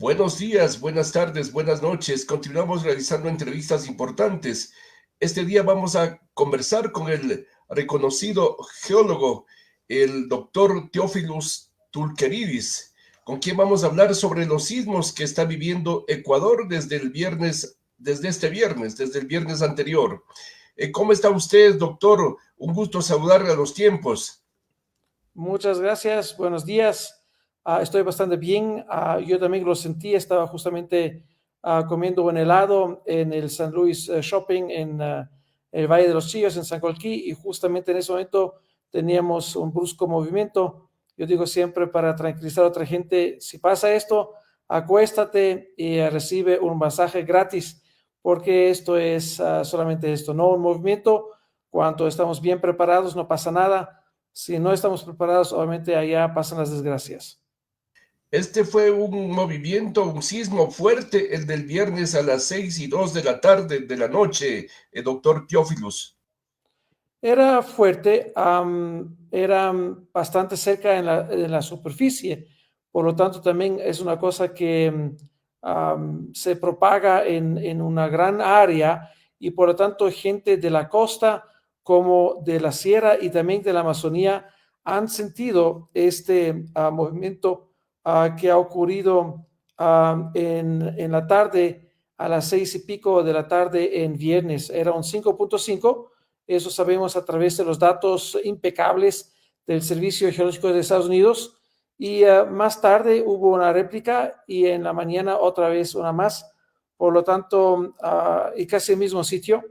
Buenos días, buenas tardes, buenas noches. Continuamos realizando entrevistas importantes. Este día vamos a conversar con el reconocido geólogo, el doctor Teófilos Tulkeridis, con quien vamos a hablar sobre los sismos que está viviendo Ecuador desde el viernes, desde el viernes anterior. ¿Cómo está usted, doctor? Un gusto saludarle a los tiempos. Muchas gracias, buenos días. Estoy bastante bien. Yo también lo sentí, estaba justamente comiendo un helado en el San Luis Shopping en el Valle de los Chillos, en San Colquí, y justamente en ese momento teníamos un brusco movimiento. Yo digo siempre para tranquilizar a otra gente, si pasa esto, acuéstate y recibe un masaje gratis, porque esto es solamente esto, no un movimiento. Cuando estamos bien preparados, no pasa nada. Si no estamos preparados, obviamente allá pasan las desgracias. Este fue un movimiento, un sismo fuerte, el del viernes a las 6:02 de la tarde, de la noche, doctor Teófilos. Era fuerte, era bastante cerca en la superficie, por lo tanto también es una cosa que se propaga en una gran área y por lo tanto gente de la costa como de la sierra y también de la Amazonía han sentido este movimiento que ha ocurrido en la tarde a las 6:00 de la tarde en viernes. Era un 5.5. Eso sabemos a través de los datos impecables del Servicio Geológico de Estados Unidos. Y más tarde hubo una réplica y en la mañana otra vez una más. Por lo tanto, y casi el mismo sitio.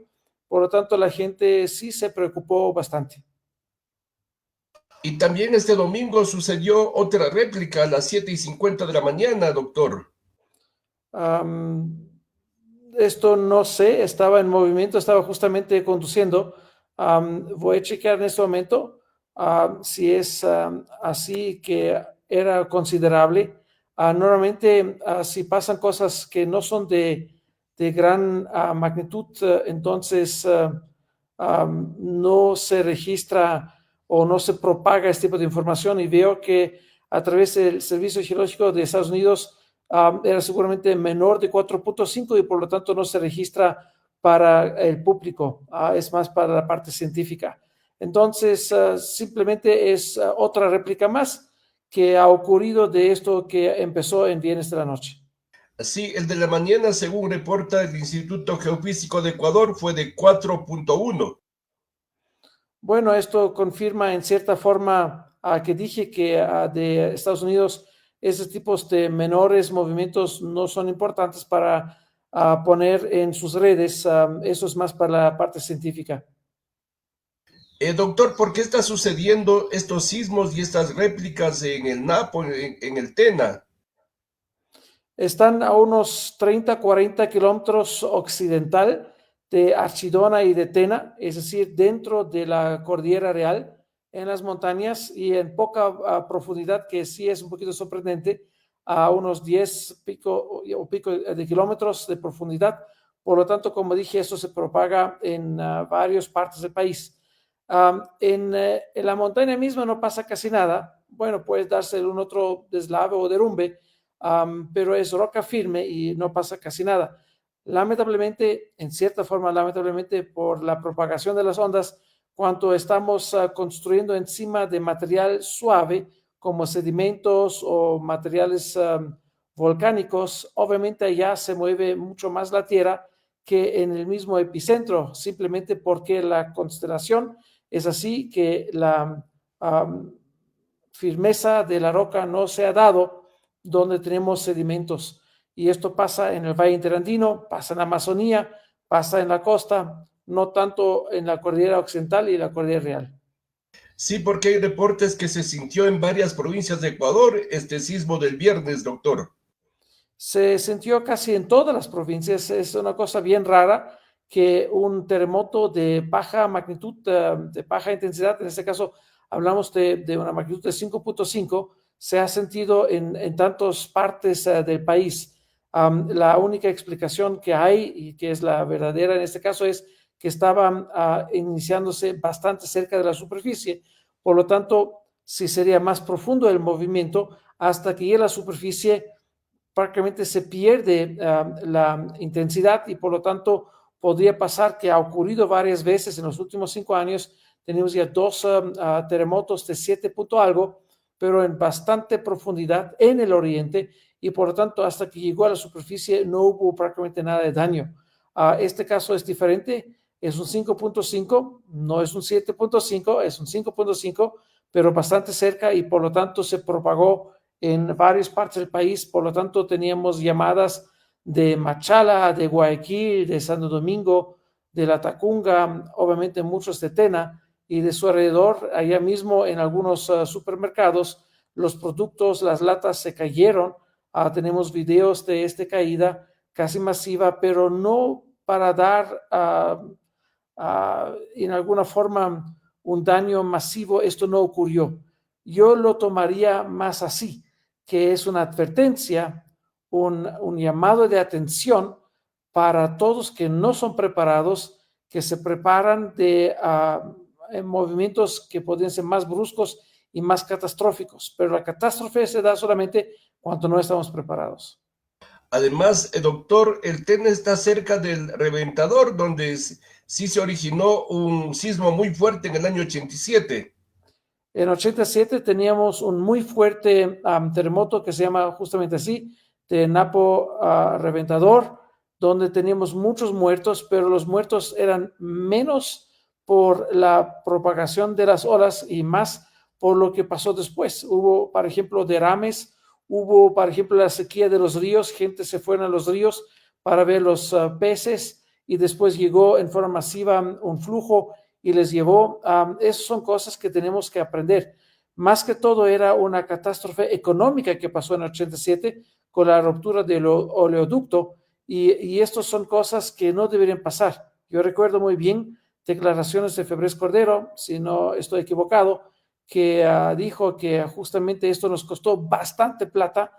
Por lo tanto, la gente sí se preocupó bastante. Y también este domingo sucedió otra réplica a las 7:50 de la mañana, doctor. Um, Esto no sé, estaba en movimiento, estaba justamente conduciendo. Voy a chequear en este momento si es así que era considerable. Normalmente, si pasan cosas que no son de gran magnitud, entonces no se registra o no se propaga este tipo de información y veo que a través del Servicio Geológico de Estados Unidos era seguramente menor de 4.5 y por lo tanto no se registra para el público, es más para la parte científica. Entonces, simplemente es otra réplica más que ha ocurrido de esto que empezó en viernes de la noche. Sí, el de la mañana, según reporta el Instituto Geofísico de Ecuador, fue de 4.1. Bueno, esto confirma en cierta forma que dije que de Estados Unidos esos tipos de menores movimientos no son importantes para poner en sus redes. Eso es más para la parte científica. Doctor, ¿por qué está sucediendo estos sismos y estas réplicas en el Napo, en el Tena? Están a unos 30, 40 kilómetros occidental de Archidona y de Tena, es decir, dentro de la Cordillera Real, en las montañas y en poca profundidad, que sí es un poquito sorprendente, a unos 10 pico o pico de kilómetros de profundidad. Por lo tanto, como dije, esto se propaga en varias partes del país. En la montaña misma no pasa casi nada. Bueno, puede darse un otro deslave o derrumbe, pero es roca firme y no pasa casi nada. Lamentablemente, en cierta forma, lamentablemente por la propagación de las ondas, cuando estamos construyendo encima de material suave, como sedimentos o materiales volcánicos, obviamente allá se mueve mucho más la tierra que en el mismo epicentro, simplemente porque la constelación es así que la firmeza de la roca no se ha dado donde tenemos sedimentos. Y esto pasa en el Valle Interandino, pasa en la Amazonía, pasa en la costa, no tanto en la cordillera occidental y la cordillera real. Sí, porque hay reportes que se sintió en varias provincias de Ecuador este sismo del viernes, doctor. Se sintió casi en todas las provincias. Es una cosa bien rara que un terremoto de baja magnitud, de baja intensidad, en este caso hablamos de una magnitud de 5.5, se ha sentido en tantas partes del país. La única explicación que hay y que es la verdadera en este caso es que estaban iniciándose bastante cerca de la superficie. Por lo tanto, si sería más profundo el movimiento hasta que llegue a la superficie, prácticamente se pierde la intensidad y por lo tanto podría pasar que ha ocurrido varias veces en los últimos 5 años. Tenemos ya 2 terremotos de 7 punto algo, pero en bastante profundidad en el oriente y por lo tanto hasta que llegó a la superficie no hubo prácticamente nada de daño. Este caso es diferente, es un 5.5, no es un 7.5, es un 5.5, pero bastante cerca y por lo tanto se propagó en varias partes del país. Por lo tanto teníamos llamadas de Machala, de Guayaquil, de Santo Domingo, de La Tacunga, obviamente muchos de Tena y de su alrededor. Allá mismo en algunos supermercados los productos, las latas se cayeron. Tenemos videos de esta caída casi masiva, pero no para dar en alguna forma un daño masivo. Esto no ocurrió. Yo lo tomaría más así, que es una advertencia, un llamado de atención para todos que no son preparados, que se preparan de movimientos que podrían ser más bruscos y más catastróficos, pero la catástrofe se da solamente cuando no estamos preparados. Además, doctor, el Tena está cerca del Reventador, donde sí se originó un sismo muy fuerte en el año 87. En 87 teníamos un muy fuerte terremoto que se llama justamente así, de Napo Reventador, donde teníamos muchos muertos, pero los muertos eran menos por la propagación de las olas y más por lo que pasó después. Hubo, por ejemplo, derrames, hubo, por ejemplo, la sequía de los ríos, gente se fue a los ríos para ver los peces y después llegó en forma masiva un flujo y les llevó. Esas son cosas que tenemos que aprender. Más que todo era una catástrofe económica que pasó en el 87 con la ruptura del oleoducto y estas son cosas que no deberían pasar. Yo recuerdo muy bien declaraciones de Febres Cordero, si no estoy equivocado, que dijo que justamente esto nos costó bastante plata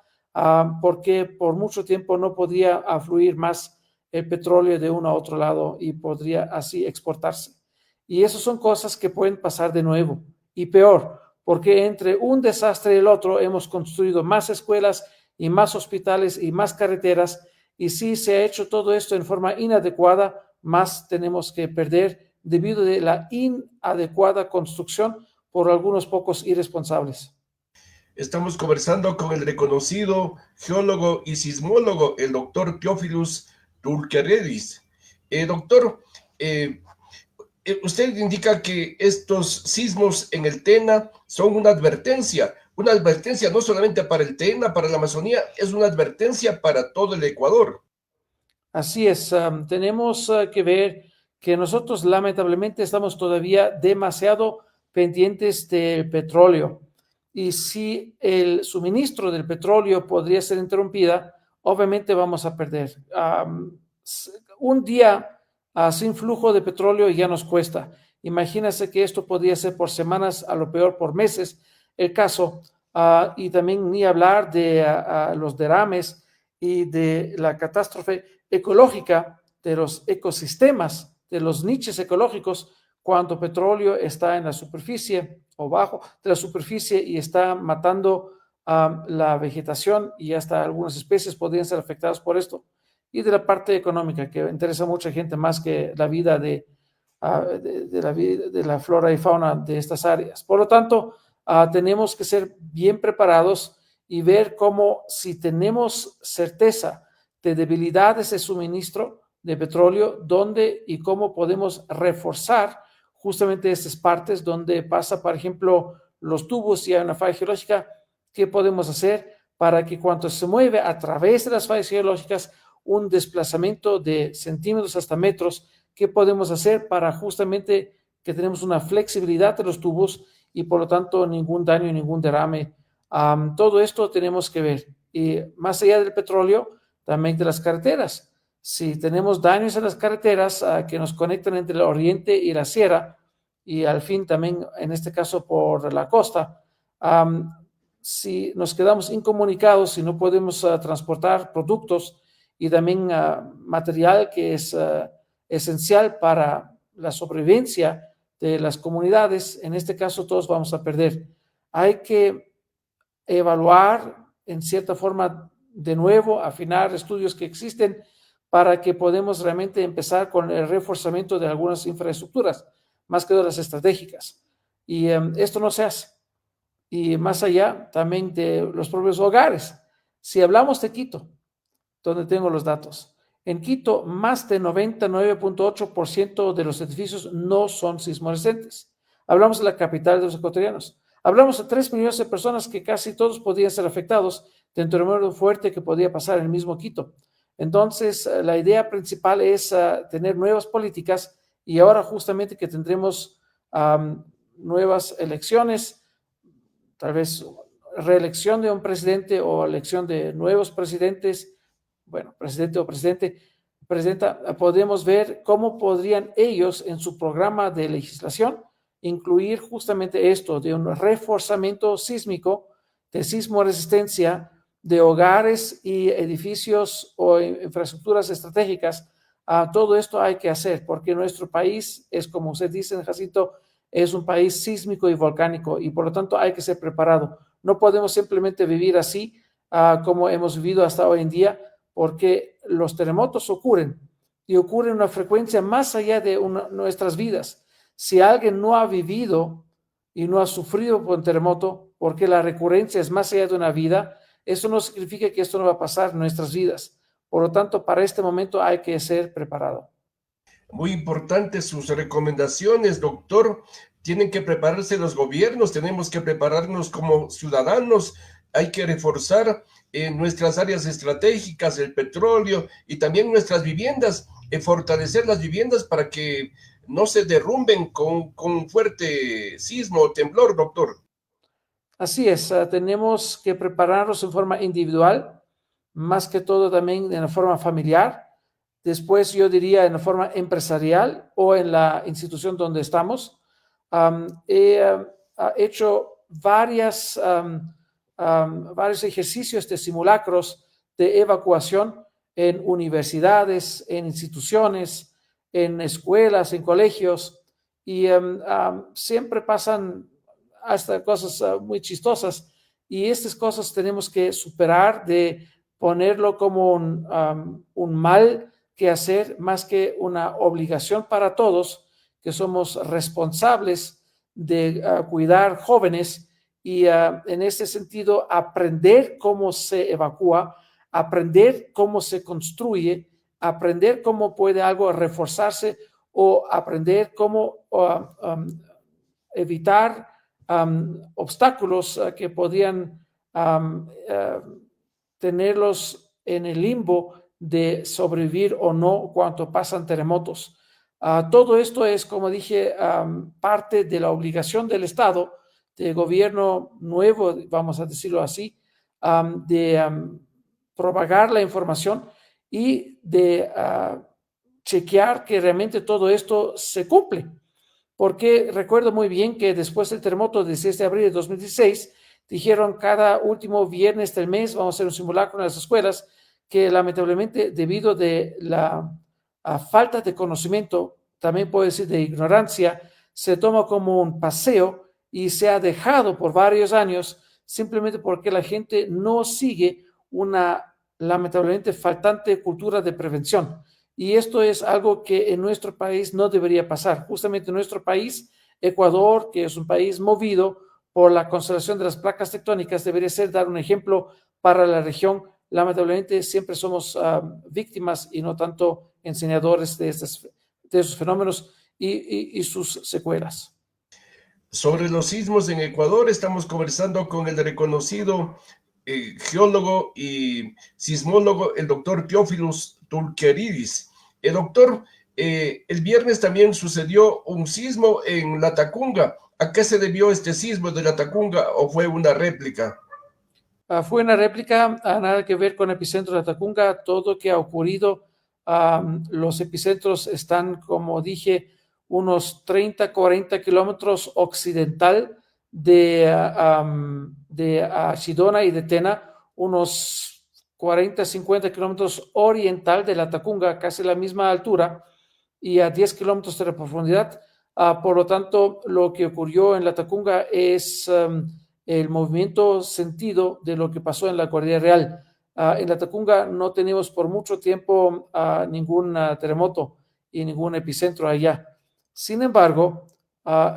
porque por mucho tiempo no podía fluir más el petróleo de uno a otro lado y podría así exportarse. Y esas son cosas que pueden pasar de nuevo y peor, porque entre un desastre y el otro hemos construido más escuelas y más hospitales y más carreteras y si se ha hecho todo esto en forma inadecuada, más tenemos que perder debido a la inadecuada construcción por algunos pocos irresponsables. Estamos conversando con el reconocido geólogo y sismólogo, el doctor Teófilos Turqueredis. Doctor, usted indica que estos sismos en el Tena son una advertencia no solamente para el Tena, para la Amazonía, es una advertencia para todo el Ecuador. Así es, tenemos que ver que nosotros lamentablemente estamos todavía demasiado pendientes del petróleo y si el suministro del petróleo podría ser interrumpida, obviamente vamos a perder. Un día sin flujo de petróleo ya nos cuesta. Imagínense que esto podría ser por semanas, a lo peor por meses, el caso, y también ni hablar de los derrames y de la catástrofe ecológica de los ecosistemas, de los nichos ecológicos, cuando petróleo está en la superficie o bajo de la superficie y está matando la vegetación y hasta algunas especies podrían ser afectadas por esto. Y de la parte económica, que interesa a mucha gente más que la vida de la flora y fauna de estas áreas. Por lo tanto, tenemos que ser bien preparados y ver cómo, si tenemos certeza de debilidades de suministro de petróleo, dónde y cómo podemos reforzar justamente estas partes donde pasa, por ejemplo, los tubos y hay una falla geológica. ¿Qué podemos hacer para que cuando se mueve a través de las fallas geológicas un desplazamiento de centímetros hasta metros, qué podemos hacer para justamente que tenemos una flexibilidad de los tubos y por lo tanto ningún daño, ningún derrame? Todo esto tenemos que ver. Y más allá del petróleo, también de las carreteras. Si tenemos daños en las carreteras que nos conectan entre el oriente y la sierra, y al fin también, en este caso, por la costa, si nos quedamos incomunicados, si no podemos transportar productos y también material que es esencial para la sobrevivencia de las comunidades, en este caso todos vamos a perder. Hay que evaluar en cierta forma de nuevo afinar estudios que existen para que podamos realmente empezar con el reforzamiento de algunas infraestructuras, más que de las estratégicas. Y esto no se hace. Y más allá también de los propios hogares. Si hablamos de Quito, donde tengo los datos, en Quito más de 99.8% de los edificios no son sismoresistentes. Hablamos de la capital de los ecuatorianos. Hablamos de 3 millones de personas que casi todos podían ser afectados de un terremoto fuerte que podía pasar en el mismo Quito. Entonces, la idea principal es tener nuevas políticas y ahora justamente que tendremos nuevas elecciones, tal vez reelección de un presidente o elección de nuevos presidentes, bueno, presidente o presidenta, podemos ver cómo podrían ellos en su programa de legislación incluir justamente esto de un reforzamiento sísmico, de sismo resistencia, de hogares y edificios o infraestructuras estratégicas. Todo esto hay que hacer porque nuestro país es, como usted dice, Jacinto, es un país sísmico y volcánico y por lo tanto hay que ser preparado. No podemos simplemente vivir así como hemos vivido hasta hoy en día, porque los terremotos ocurren y ocurren una frecuencia más allá de nuestras vidas. Si alguien no ha vivido y no ha sufrido por un terremoto, porque la recurrencia es más allá de una vida, eso no significa que esto no va a pasar en nuestras vidas. Por lo tanto, para este momento hay que ser preparado. Muy importantes sus recomendaciones, doctor. Tienen que prepararse los gobiernos, tenemos que prepararnos como ciudadanos, hay que reforzar nuestras áreas estratégicas, el petróleo y también nuestras viviendas, fortalecer las viviendas para que no se derrumben con fuerte sismo o temblor, doctor. Así es, tenemos que prepararnos en forma individual, más que todo también en la forma familiar. Después yo diría en la forma empresarial o en la institución donde estamos. He hecho varios ejercicios de simulacros de evacuación en universidades, en instituciones, en escuelas, en colegios, y siempre pasan hasta cosas muy chistosas, y estas cosas tenemos que superar de ponerlo como un mal que hacer más que una obligación para todos, que somos responsables de cuidar jóvenes y en este sentido aprender cómo se evacúa, aprender cómo se construye, aprender cómo puede algo reforzarse o aprender cómo evitar obstáculos que podían tenerlos en el limbo de sobrevivir o no cuando pasan terremotos. Todo esto es, como dije, parte de la obligación del Estado, del gobierno nuevo, vamos a decirlo así, de propagar la información y de chequear que realmente todo esto se cumple. Porque recuerdo muy bien que después del terremoto del 16 de abril de 2016, dijeron cada último viernes del mes vamos a hacer un simulacro en las escuelas, que lamentablemente debido de la falta de conocimiento, también puedo decir de ignorancia, se toma como un paseo y se ha dejado por varios años simplemente porque la gente no sigue una lamentablemente faltante cultura de prevención. Y esto es algo que en nuestro país no debería pasar. Justamente en nuestro país, Ecuador, que es un país movido por la conservación de las placas tectónicas, debería ser dar un ejemplo para la región. Lamentablemente siempre somos víctimas y no tanto enseñadores de esos fenómenos y sus secuelas. Sobre los sismos en Ecuador, estamos conversando con el reconocido geólogo y sismólogo, el doctor Teófilos Tulqueridis. Doctor, el viernes también sucedió un sismo en Latacunga. ¿A qué se debió este sismo de Latacunga o fue una réplica? Fue una réplica, nada que ver con el epicentro de Latacunga. Todo que ha ocurrido, los epicentros están, como dije, unos 30, 40 kilómetros occidental de Archidona y de Tena, unos 40, 50 kilómetros oriental de Latacunga, casi la misma altura, y a 10 kilómetros de la profundidad. Por lo tanto, lo que ocurrió en Latacunga es el movimiento sentido de lo que pasó en la Cordillera Real. En Latacunga no tenemos por mucho tiempo ningún terremoto y ningún epicentro allá. Sin embargo,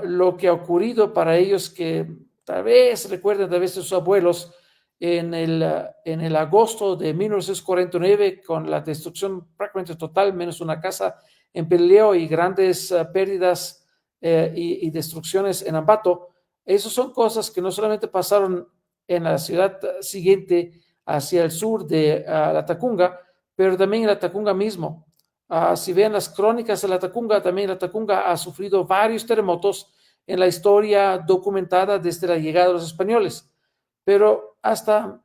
lo que ha ocurrido para ellos que tal vez recuerden, tal vez de sus abuelos, en el agosto de 1949, con la destrucción prácticamente total, menos una casa en Pelileo y grandes pérdidas y destrucciones en Ambato, esas son cosas que no solamente pasaron en la ciudad siguiente hacia el sur de Latacunga, pero también en Latacunga mismo. Si ven las crónicas de Latacunga, también Latacunga ha sufrido varios terremotos en la historia documentada desde la llegada de los españoles. Pero hasta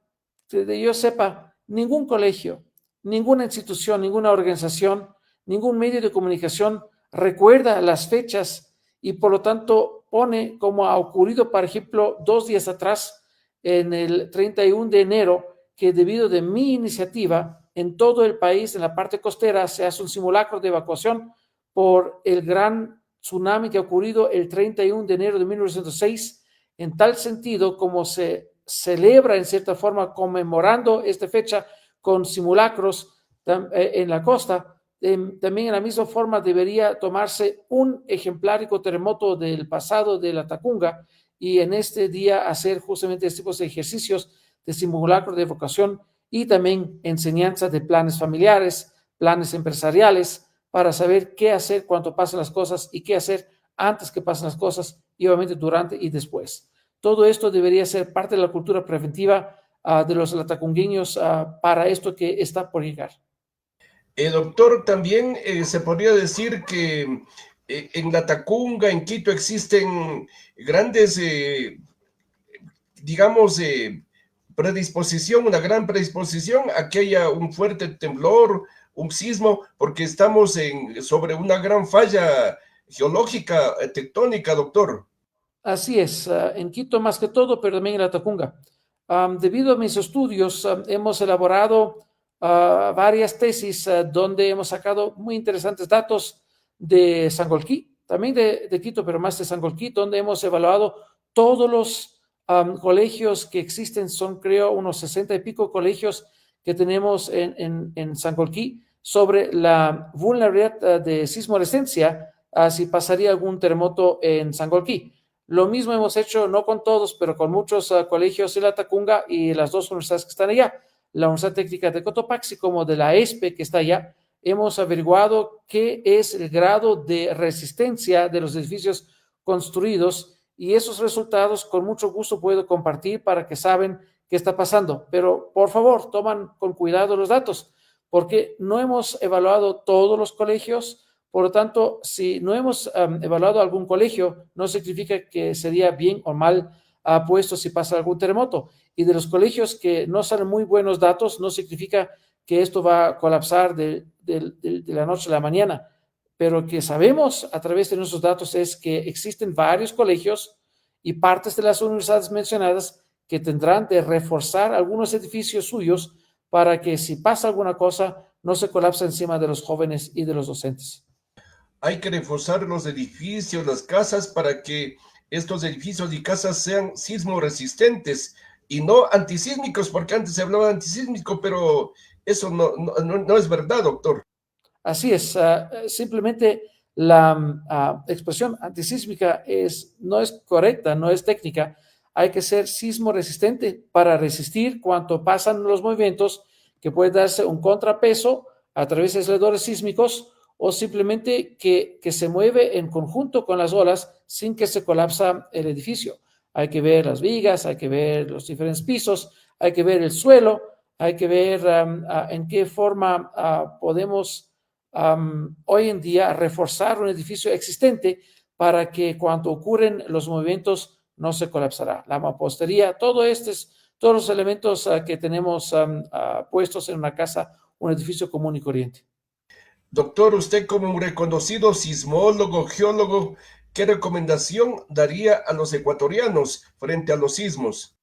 que yo sepa, ningún colegio, ninguna institución, ninguna organización, ningún medio de comunicación recuerda las fechas y por lo tanto pone, como ha ocurrido, por ejemplo, 2 días atrás, en el 31 de enero, que debido de mi iniciativa, en todo el país, en la parte costera, se hace un simulacro de evacuación por el gran tsunami que ha ocurrido el 31 de enero de 1906, en tal sentido como se celebra en cierta forma conmemorando esta fecha con simulacros en la costa. También en la misma forma debería tomarse un ejemplárico terremoto del pasado de la Tacunga y en este día hacer justamente este tipo de ejercicios de simulacro de evacuación y también enseñanza de planes familiares, planes empresariales, para saber qué hacer cuando pasan las cosas y qué hacer antes que pasen las cosas y obviamente durante y después. Todo esto debería ser parte de la cultura preventiva de los latacungueños para esto que está por llegar. Doctor, también se podría decir que en Latacunga, en Quito, existen grandes, digamos, predisposición, una gran predisposición a que haya un fuerte temblor, un sismo, porque estamos sobre una gran falla geológica, tectónica, doctor. Así es, en Quito más que todo, pero también en Latacunga. Debido a mis estudios, hemos elaborado varias tesis donde hemos sacado muy interesantes datos de Sangolquí, también de Quito, pero más de Sangolquí, donde hemos evaluado todos los colegios que existen. Son, creo, unos 60 y pico colegios que tenemos en Sangolquí sobre la vulnerabilidad de sismoresistencia si pasaría algún terremoto en Sangolquí. Lo mismo hemos hecho, no con todos, pero con muchos colegios de la Tacunga y las dos universidades que están allá, la Universidad Técnica de Cotopaxi como de la ESPE que está allá. Hemos averiguado qué es el grado de resistencia de los edificios construidos y esos resultados con mucho gusto puedo compartir para que saben qué está pasando. Pero por favor, toman con cuidado los datos porque no hemos evaluado todos los colegios. Por lo tanto, si no hemos evaluado algún colegio, no significa que sería bien o mal puesto si pasa algún terremoto. Y de los colegios que no salen muy buenos datos, no significa que esto va a colapsar de la noche a la mañana. Pero que sabemos a través de nuestros datos es que existen varios colegios y partes de las universidades mencionadas que tendrán de reforzar algunos edificios suyos para que si pasa alguna cosa, no se colapse encima de los jóvenes y de los docentes. Hay que reforzar los edificios, las casas, para que estos edificios y casas sean sismo resistentes y no antisísmicos, porque antes se hablaba de antisísmico, pero eso no es verdad, doctor. Así es, simplemente la expresión antisísmica no es correcta, no es técnica. Hay que ser sismo resistente para resistir cuando pasan los movimientos, que puede darse un contrapeso a través de aceleradores sísmicos o simplemente que se mueve en conjunto con las olas sin que se colapsa el edificio. Hay que ver las vigas, hay que ver los diferentes pisos, hay que ver el suelo, hay que ver en qué forma podemos hoy en día reforzar un edificio existente para que cuando ocurren los movimientos no se colapsará. La mampostería, todos los elementos que tenemos puestos en una casa, un edificio común y corriente. Doctor, usted como un reconocido sismólogo, geólogo, ¿qué recomendación daría a los ecuatorianos frente a los sismos?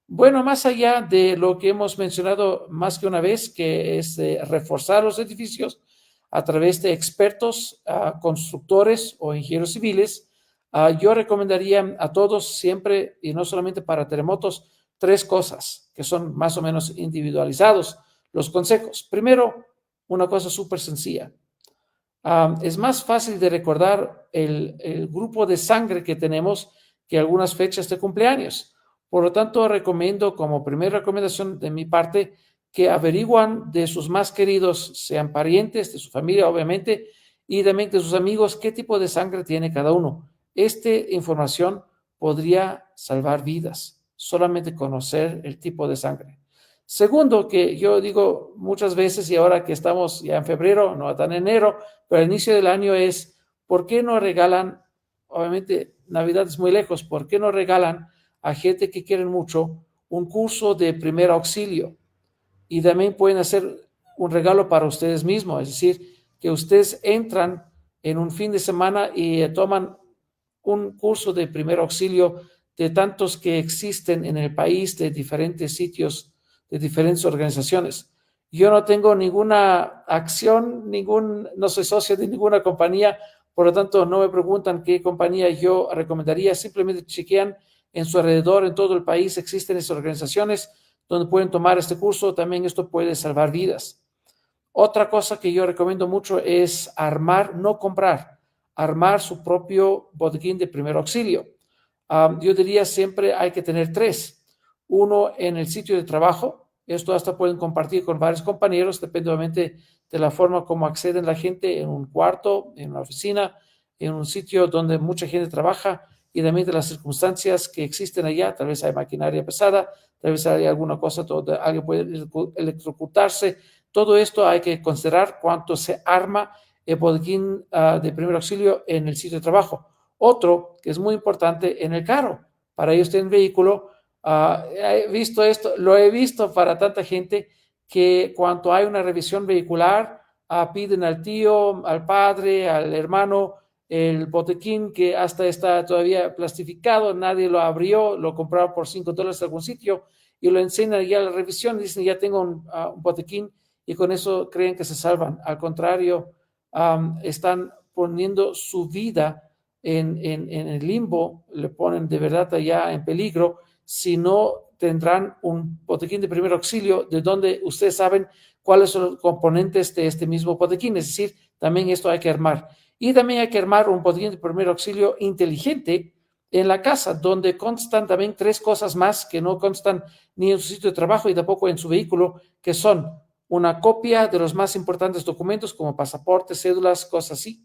Bueno, más allá de lo que hemos mencionado más que una vez, que es reforzar los edificios a través de expertos, constructores o ingenieros civiles, yo recomendaría a todos siempre, y no solamente para terremotos, 3 cosas que son más o menos individualizados los consejos. Primero, una cosa súper sencilla. Es más fácil de recordar el grupo de sangre que tenemos que algunas fechas de cumpleaños. Por lo tanto, recomiendo como primera recomendación de mi parte que averiguan de sus más queridos, sean parientes, de su familia, obviamente, y también de sus amigos, qué tipo de sangre tiene cada uno. Esta información podría salvar vidas, solamente conocer el tipo de sangre. Segundo, que yo digo muchas veces, y ahora que estamos ya en febrero, no tan en enero, pero al inicio del año es, ¿por qué no regalan? Obviamente, Navidad es muy lejos, ¿por qué no regalan a gente que quieren mucho un curso de primer auxilio? Y también pueden hacer un regalo para ustedes mismos, es decir, que ustedes entran en un fin de semana y toman un curso de primer auxilio de tantos que existen en el país, de diferentes sitios, de diferentes organizaciones. Yo no tengo ninguna acción, no soy socio de ninguna compañía, por lo tanto no me preguntan qué compañía yo recomendaría, simplemente chequean en su alrededor, en todo el país existen esas organizaciones donde pueden tomar este curso, también esto puede salvar vidas. Otra cosa que yo recomiendo mucho es armar, no comprar, armar su propio botiquín de primer auxilio. Yo diría siempre hay que tener 3. Uno en el sitio de trabajo, esto hasta pueden compartir con varios compañeros, depende obviamente de la forma como acceden la gente en un cuarto, en una oficina, en un sitio donde mucha gente trabaja y también de las circunstancias que existen allá. Tal vez hay maquinaria pesada, tal vez hay alguna cosa donde alguien puede electrocutarse. Todo esto hay que considerar cuánto se arma el botiquín de primer auxilio en el sitio de trabajo. Otro que es muy importante en el carro. Para ellos tienen vehículo. He visto esto, lo he visto para tanta gente que cuando hay una revisión vehicular piden al tío, al padre, al hermano el botiquín que hasta está todavía plastificado, nadie lo abrió, lo compraron por $5 en algún sitio y lo enseñan ya a la revisión y dicen ya tengo un botiquín y con eso creen que se salvan. Al contrario, están poniendo su vida en el limbo, le ponen de verdad allá en peligro, si no tendrán un botiquín de primer auxilio de donde ustedes saben cuáles son los componentes de este mismo botiquín, es decir, también esto hay que armar. Y también hay que armar un botiquín de primer auxilio inteligente en la casa, donde constan también 3 cosas más que no constan ni en su sitio de trabajo y tampoco en su vehículo, que son una copia de los más importantes documentos como pasaportes, cédulas, cosas así.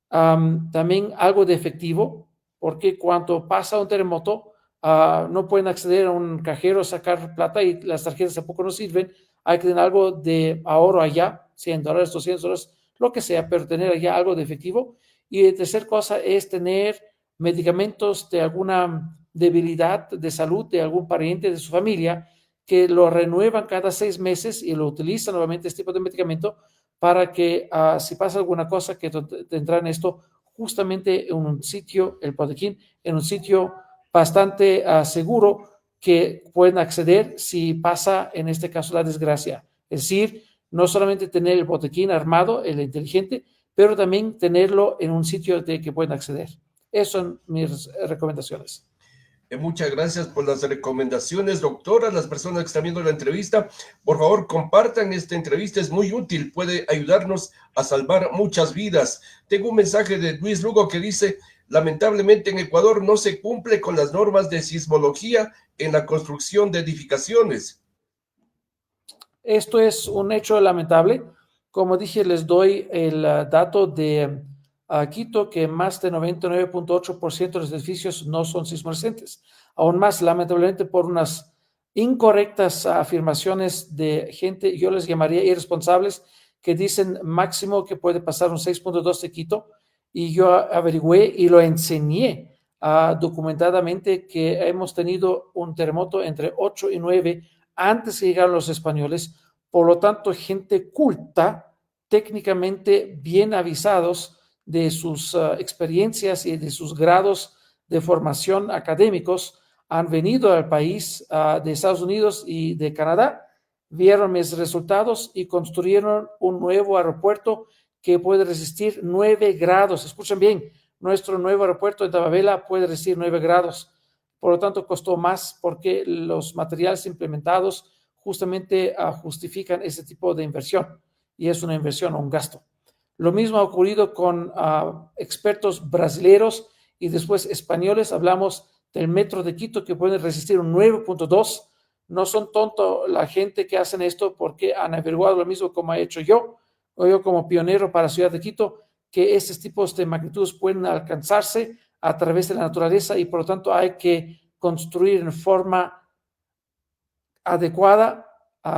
También algo de efectivo, porque cuando pasa un terremoto, no pueden acceder a un cajero, sacar plata y las tarjetas tampoco no sirven. Hay que tener algo de ahorro allá, $100, $200, lo que sea, pero tener allá algo de efectivo. Y la tercera cosa es tener medicamentos de alguna debilidad de salud de algún pariente de su familia que lo renuevan cada 6 meses y lo utilizan nuevamente este tipo de medicamento para que si pasa alguna cosa que tendrán esto justamente en un sitio, el botiquín, en un sitio bastante seguro que pueden acceder si pasa en este caso la desgracia. Es decir, no solamente tener el botiquín armado, el inteligente, pero también tenerlo en un sitio de que pueden acceder. Esas son mis recomendaciones. Muchas gracias por las recomendaciones, doctora. Las personas que están viendo la entrevista, por favor, compartan esta entrevista, es muy útil, puede ayudarnos a salvar muchas vidas. Tengo un mensaje de Luis Lugo que dice, lamentablemente en Ecuador no se cumple con las normas de sismología en la construcción de edificaciones. Esto es un hecho lamentable. Como dije, les doy el dato de Quito, que más de 99.8% de los edificios no son sismoresistentes. Aún más, lamentablemente, por unas incorrectas afirmaciones de gente, yo les llamaría irresponsables, que dicen máximo que puede pasar un 6.2 de Quito, y yo averigüé y lo enseñé documentadamente que hemos tenido un terremoto entre 8 y 9 antes de llegar los españoles, por lo tanto, gente culta, técnicamente bien avisados de sus experiencias y de sus grados de formación académicos, han venido al país de Estados Unidos y de Canadá, vieron mis resultados y construyeron un nuevo aeropuerto que puede resistir 9 grados. Escuchen bien, nuestro nuevo aeropuerto de Tababela puede resistir 9 grados. por lo tanto costó más porque los materiales implementados justamente justifican ese tipo de inversión y es una inversión o un gasto. Lo mismo ha ocurrido con expertos brasileños y después españoles. Hablamos del metro de Quito que puede resistir un 9.2. No son tontos la gente que hacen esto porque han averiguado lo mismo como he hecho yo, o yo como pionero para la ciudad de Quito, que estos tipos de magnitudes pueden alcanzarse a través de la naturaleza y por lo tanto hay que construir en forma adecuada,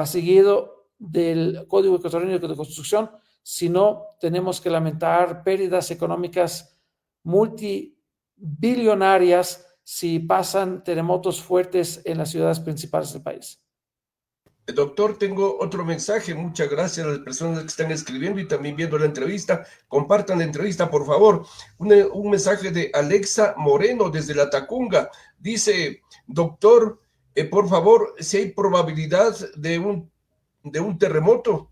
seguido del Código Ecuatoriano de Construcción, si no tenemos que lamentar pérdidas económicas multibillonarias si pasan terremotos fuertes en las ciudades principales del país. Doctor, tengo otro mensaje. Muchas gracias a las personas que están escribiendo y también viendo la entrevista. Compartan la entrevista, por favor. Un mensaje de Alexa Moreno desde La Tacunga. Dice, doctor, por favor, si hay probabilidad de un terremoto.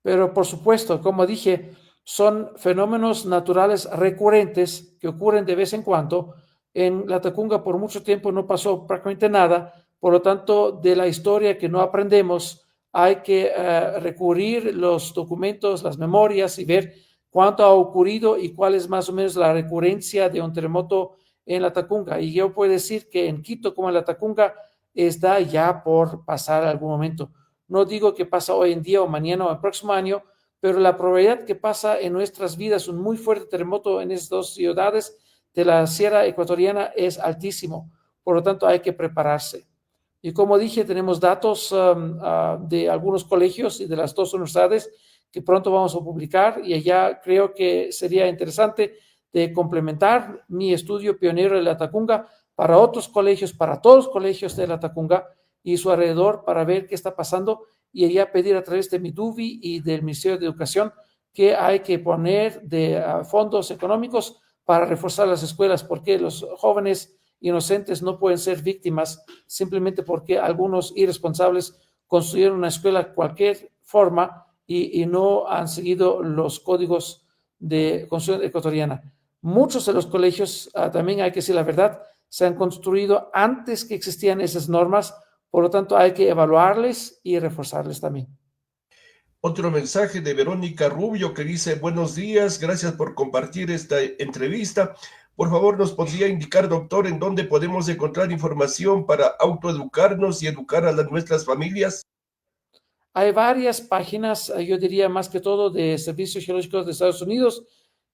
Pero por supuesto, como dije, son fenómenos naturales recurrentes que ocurren de vez en cuando. En La Tacunga por mucho tiempo no pasó prácticamente nada, por lo tanto, de la historia que no aprendemos, hay que recurrir los documentos, las memorias y ver cuánto ha ocurrido y cuál es más o menos la recurrencia de un terremoto en La Tacunga. Y yo puedo decir que en Quito como en La Tacunga está ya por pasar algún momento. No digo que pasa hoy en día o mañana o el próximo año, pero la probabilidad que pasa en nuestras vidas un muy fuerte terremoto en estas dos ciudades de la Sierra Ecuatoriana es altísimo. Por lo tanto, hay que prepararse. Y como dije, tenemos datos de algunos colegios y de las dos universidades que pronto vamos a publicar y allá creo que sería interesante de complementar mi estudio pionero de La Tacunga para otros colegios, para todos los colegios de La Tacunga y su alrededor para ver qué está pasando y allá pedir a través de Miduvi y del Ministerio de Educación que hay que poner de fondos económicos para reforzar las escuelas porque los jóvenes inocentes no pueden ser víctimas simplemente porque algunos irresponsables construyeron una escuela de cualquier forma y no han seguido los códigos de construcción ecuatoriana. Muchos de los colegios, también hay que decir la verdad, se han construido antes que existían esas normas, por lo tanto hay que evaluarles y reforzarles también. Otro mensaje de Verónica Rubio que dice, buenos días, gracias por compartir esta entrevista. Por favor, ¿nos podría indicar, doctor, en dónde podemos encontrar información para autoeducarnos y educar a nuestras familias? Hay varias páginas, yo diría más que todo de Servicios Geológicos de Estados Unidos,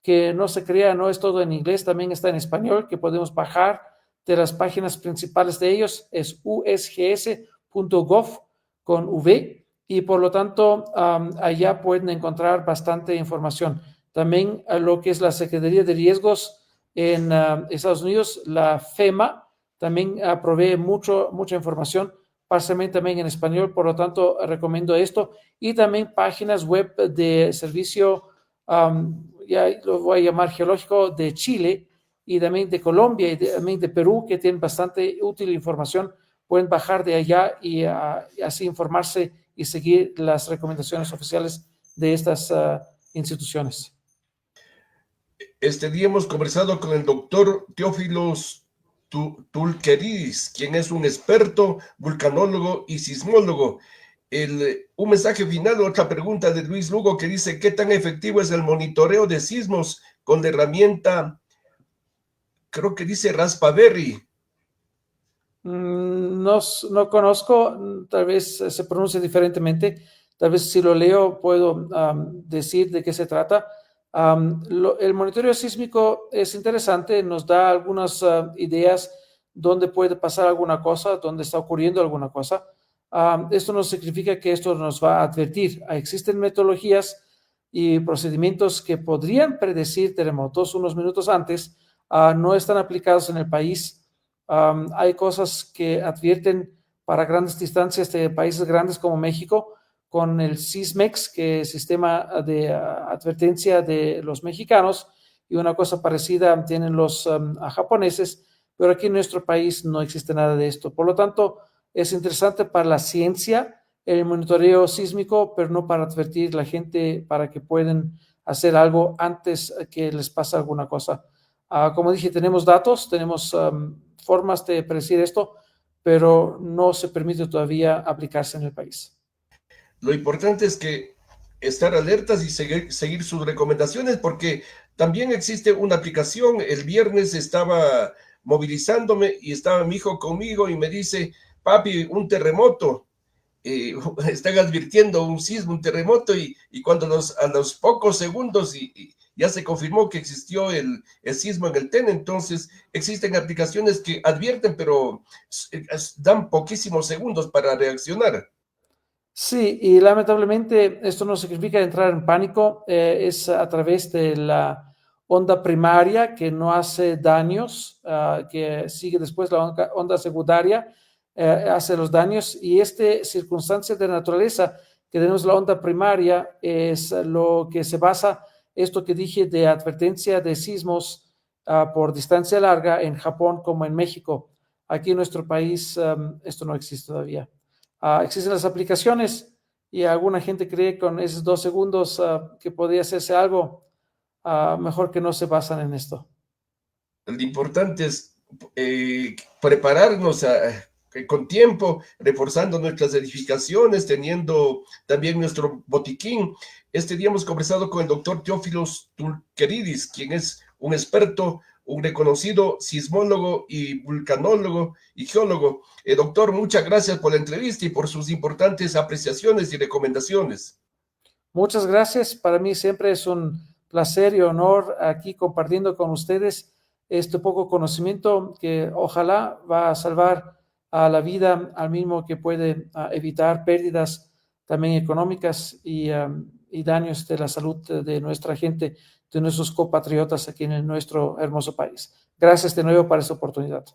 que no se crea, no es todo en inglés, también está en español, que podemos bajar de las páginas principales de ellos, es usgs.gov con V, y por lo tanto allá pueden encontrar bastante información. También lo que es la Secretaría de Riesgos en Estados Unidos, la FEMA, también provee mucha información parcialmente también en español, por lo tanto recomiendo esto y también páginas web de servicio, ya lo voy a llamar geológico, de Chile y también de Colombia y también de Perú, que tienen bastante útil información, pueden bajar de allá y así informarse y seguir las recomendaciones oficiales de estas instituciones. Este día hemos conversado con el doctor Teófilos Tulqueris, quien es un experto vulcanólogo y sismólogo. Un mensaje final, otra pregunta de Luis Lugo que dice, ¿qué tan efectivo es el monitoreo de sismos con la herramienta, creo que dice Raspberry? No conozco, tal vez se pronuncia diferentemente, tal vez si lo leo puedo decir de qué se trata. El monitoreo sísmico es interesante, nos da algunas ideas dónde puede pasar alguna cosa, dónde está ocurriendo alguna cosa. Esto no significa que esto nos va a advertir. Existen metodologías y procedimientos que podrían predecir terremotos unos minutos antes, no están aplicados en el país. Hay cosas que advierten para grandes distancias de países grandes como México, con el Sismex, que es el sistema de advertencia de los mexicanos, y una cosa parecida tienen los japoneses, pero aquí en nuestro país no existe nada de esto. Por lo tanto, es interesante para la ciencia el monitoreo sísmico, pero no para advertir a la gente para que puedan hacer algo antes que les pase alguna cosa. Como dije, tenemos datos, tenemos formas de predecir esto, pero no se permite todavía aplicarse en el país. Lo importante es que estar alertas y seguir sus recomendaciones, porque también existe una aplicación. El viernes estaba movilizándome y estaba mi hijo conmigo y me dice, papi, un terremoto. Están advirtiendo un sismo, un terremoto, y cuando a los pocos segundos ya se confirmó que existió el sismo en el TEN. Entonces existen aplicaciones que advierten, pero dan poquísimos segundos para reaccionar. Sí, y lamentablemente esto no significa entrar en pánico, es a través de la onda primaria que no hace daños, que sigue después la onda secundaria, hace los daños, y esta circunstancia de naturaleza que tenemos la onda primaria es lo que se basa esto que dije de advertencia de sismos por distancia larga en Japón como en México. Aquí en nuestro país esto no existe todavía. Existen las aplicaciones y alguna gente cree con esos 2 segundos que podría hacerse algo, mejor que no se basan en esto. Lo importante es prepararnos con tiempo, reforzando nuestras edificaciones, teniendo también nuestro botiquín. Este día hemos conversado con el doctor Teófilos Tulqueridis, quien es un experto, un reconocido sismólogo y vulcanólogo y geólogo. Doctor, muchas gracias por la entrevista y por sus importantes apreciaciones y recomendaciones. Muchas gracias. Para mí siempre es un placer y honor aquí compartiendo con ustedes este poco conocimiento que ojalá va a salvar a la vida al mismo que puede evitar pérdidas también económicas y daños de la salud de nuestra gente, de nuestros compatriotas aquí en nuestro hermoso país. Gracias de nuevo por esta oportunidad.